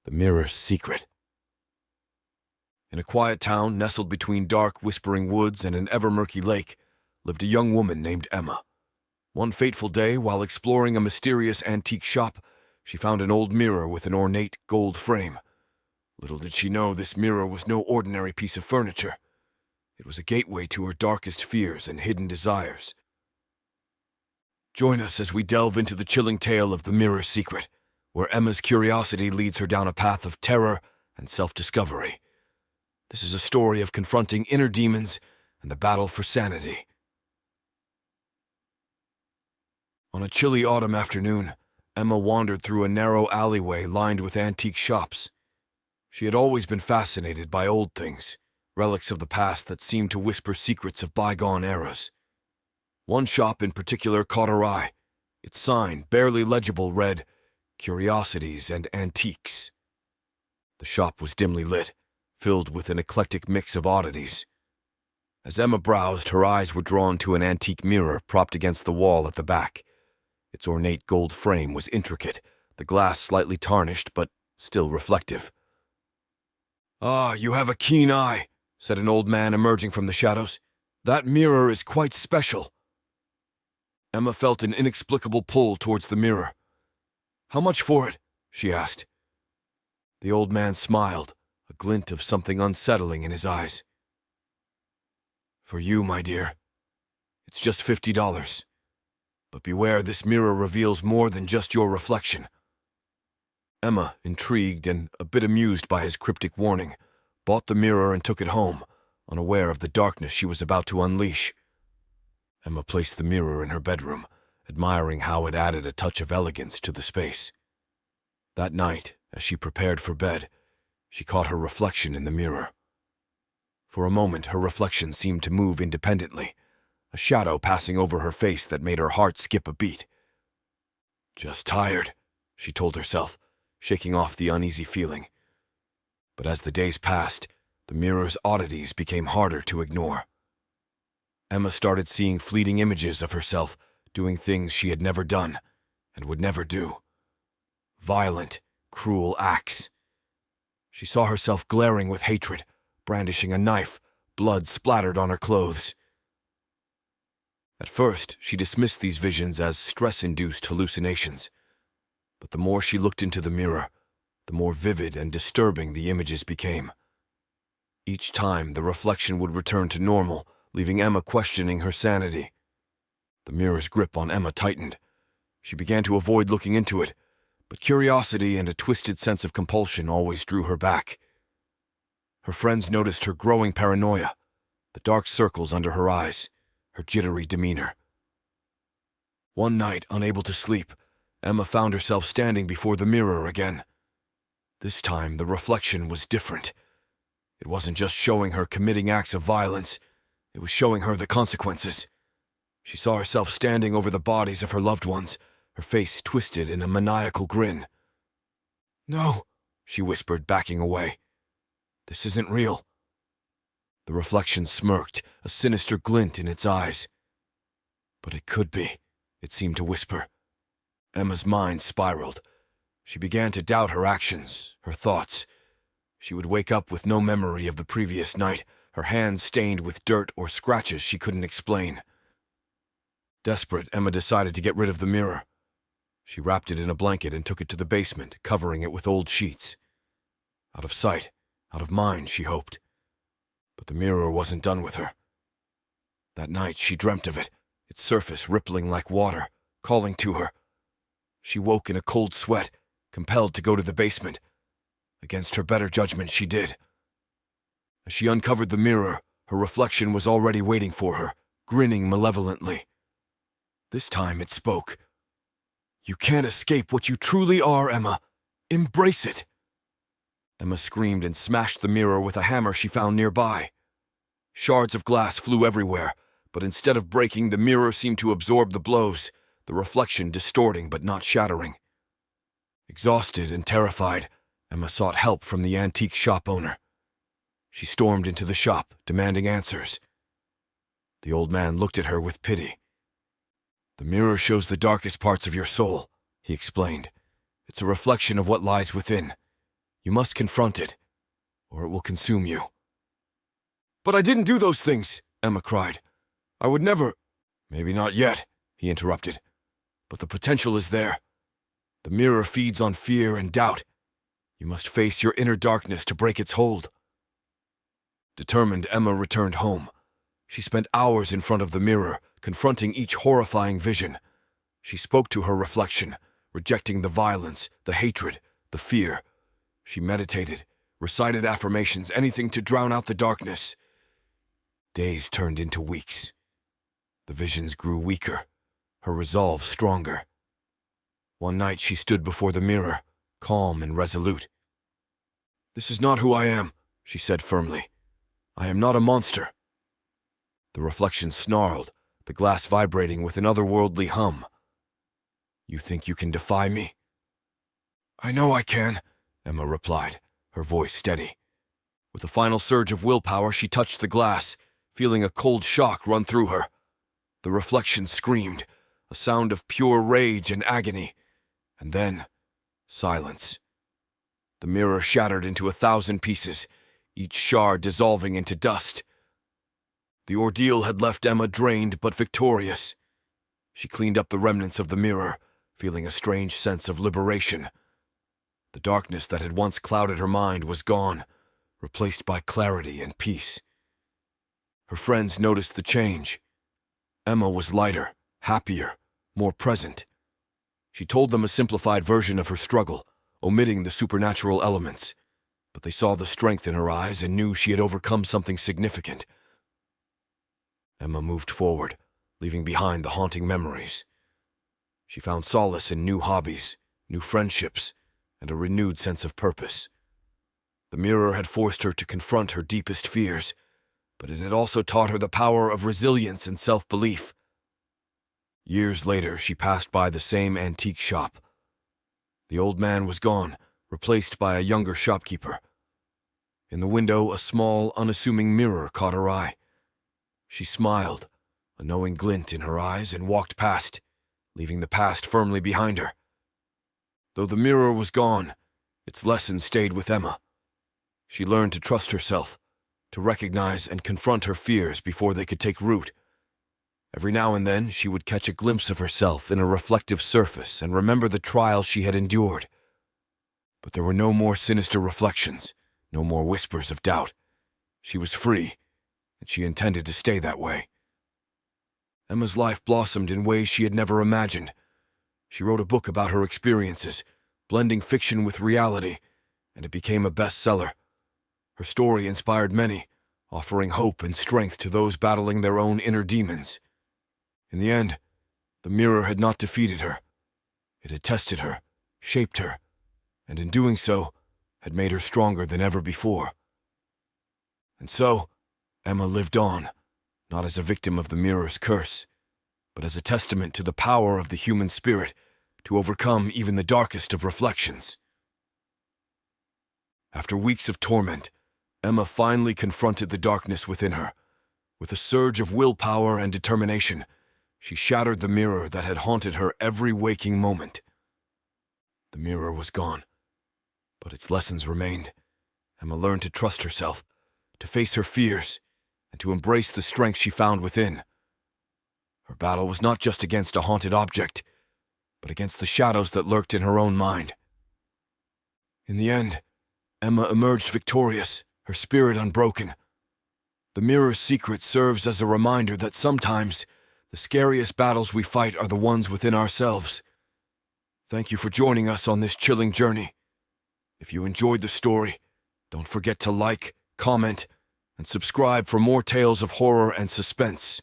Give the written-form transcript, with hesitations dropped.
The Mirror's Secret. In a quiet town nestled between dark, whispering woods and an ever-murky lake lived a young woman named Emma. One fateful day, while exploring a mysterious antique shop, she found an old mirror with an ornate gold frame. Little did she know this mirror was no ordinary piece of furniture. It was a gateway to her darkest fears and hidden desires. Join us as we delve into the chilling tale of the Mirror's Secret, where Emma's curiosity leads her down a path of terror and self-discovery. This is a story of confronting inner demons and the battle for sanity. On a chilly autumn afternoon, Emma wandered through a narrow alleyway lined with antique shops. She had always been fascinated by old things, relics of the past that seemed to whisper secrets of bygone eras. One shop in particular caught her eye. Its sign, barely legible, read, "Curiosities and Antiques." The shop was dimly lit, filled with an eclectic mix of oddities. As Emma browsed, her eyes were drawn to an antique mirror propped against the wall at the back. Its ornate gold frame was intricate, the glass slightly tarnished but still reflective. "Ah, you have a keen eye," said an old man emerging from the shadows. "That mirror is quite special." Emma felt an inexplicable pull towards the mirror. "How much for it?" she asked. The old man smiled, a glint of something unsettling in his eyes. "For you, my dear. It's just $50. But beware, this mirror reveals more than just your reflection." Emma, intrigued and a bit amused by his cryptic warning, bought the mirror and took it home, unaware of the darkness she was about to unleash. Emma placed the mirror in her bedroom, admiring how it added a touch of elegance to the space. That night, as she prepared for bed, she caught her reflection in the mirror. For a moment, her reflection seemed to move independently, a shadow passing over her face that made her heart skip a beat. "Just tired," she told herself, shaking off the uneasy feeling. But as the days passed, the mirror's oddities became harder to ignore. Emma started seeing fleeting images of herself doing things she had never done and would never do. Violent, cruel acts. She saw herself glaring with hatred, brandishing a knife, blood splattered on her clothes. At first, she dismissed these visions as stress-induced hallucinations. But the more she looked into the mirror, the more vivid and disturbing the images became. Each time, the reflection would return to normal, leaving Emma questioning her sanity. The mirror's grip on Emma tightened. She began to avoid looking into it, but curiosity and a twisted sense of compulsion always drew her back. Her friends noticed her growing paranoia, the dark circles under her eyes, her jittery demeanor. One night, unable to sleep, Emma found herself standing before the mirror again. This time, the reflection was different. It wasn't just showing her committing acts of violence, it was showing her the consequences. She saw herself standing over the bodies of her loved ones, her face twisted in a maniacal grin. "No," she whispered, backing away. "This isn't real." The reflection smirked, a sinister glint in its eyes. "But it could be," it seemed to whisper. Emma's mind spiraled. She began to doubt her actions, her thoughts. She would wake up with no memory of the previous night, her hands stained with dirt or scratches she couldn't explain. Desperate, Emma decided to get rid of the mirror. She wrapped it in a blanket and took it to the basement, covering it with old sheets. Out of sight, out of mind, she hoped. But the mirror wasn't done with her. That night she dreamt of it, its surface rippling like water, calling to her. She woke in a cold sweat, compelled to go to the basement. Against her better judgment, she did. As she uncovered the mirror, her reflection was already waiting for her, grinning malevolently. This time it spoke. "You can't escape what you truly are, Emma. Embrace it." Emma screamed and smashed the mirror with a hammer she found nearby. Shards of glass flew everywhere, but instead of breaking, the mirror seemed to absorb the blows, the reflection distorting but not shattering. Exhausted and terrified, Emma sought help from the antique shop owner. She stormed into the shop, demanding answers. The old man looked at her with pity. "The mirror shows the darkest parts of your soul," he explained. "It's a reflection of what lies within. You must confront it, or it will consume you. But I didn't do those things, Emma cried. I would never— Maybe not yet, he interrupted. But the potential is there. The mirror feeds on fear and doubt. You must face your inner darkness to break its hold. Determined, Emma returned home. She spent hours in front of the mirror, confronting each horrifying vision. She spoke to her reflection, rejecting the violence, the hatred, the fear. She meditated, recited affirmations, anything to drown out the darkness. Days turned into weeks. The visions grew weaker, her resolve stronger. One night she stood before the mirror, calm and resolute. "This is not who I am," she said firmly. "I am not a monster." The reflection snarled, the glass vibrating with an otherworldly hum. "You think you can defy me?" "I know I can," Emma replied, her voice steady. With a final surge of willpower, she touched the glass, feeling a cold shock run through her. The reflection screamed, a sound of pure rage and agony. And then, silence. The mirror shattered into 1,000 pieces, each shard dissolving into dust. The ordeal had left Emma drained but victorious. She cleaned up the remnants of the mirror, feeling a strange sense of liberation. The darkness that had once clouded her mind was gone, replaced by clarity and peace. Her friends noticed the change. Emma was lighter, happier, more present. She told them a simplified version of her struggle, omitting the supernatural elements, but they saw the strength in her eyes and knew she had overcome something significant. Emma moved forward, leaving behind the haunting memories. She found solace in new hobbies, new friendships, and a renewed sense of purpose. The mirror had forced her to confront her deepest fears, but it had also taught her the power of resilience and self-belief. Years later, she passed by the same antique shop. The old man was gone, replaced by a younger shopkeeper. In the window, a small, unassuming mirror caught her eye. She smiled, a knowing glint in her eyes, and walked past, leaving the past firmly behind her. Though the mirror was gone, its lesson stayed with Emma. She learned to trust herself, to recognize and confront her fears before they could take root. Every now and then, she would catch a glimpse of herself in a reflective surface and remember the trials she had endured. But there were no more sinister reflections, no more whispers of doubt. She was free, and she intended to stay that way. Emma's life blossomed in ways she had never imagined. She wrote a book about her experiences, blending fiction with reality, and it became a bestseller. Her story inspired many, offering hope and strength to those battling their own inner demons. In the end, the mirror had not defeated her. It had tested her, shaped her, and in doing so, had made her stronger than ever before. And so, Emma lived on, not as a victim of the mirror's curse, but as a testament to the power of the human spirit to overcome even the darkest of reflections. After weeks of torment, Emma finally confronted the darkness within her. With a surge of willpower and determination, she shattered the mirror that had haunted her every waking moment. The mirror was gone, but its lessons remained. Emma learned to trust herself, to face her fears, and to embrace the strength she found within. Her battle was not just against a haunted object, but against the shadows that lurked in her own mind. In the end, Emma emerged victorious, her spirit unbroken. The mirror's secret serves as a reminder that sometimes the scariest battles we fight are the ones within ourselves. Thank you for joining us on this chilling journey. If you enjoyed the story, don't forget to like, comment, and subscribe for more tales of horror and suspense.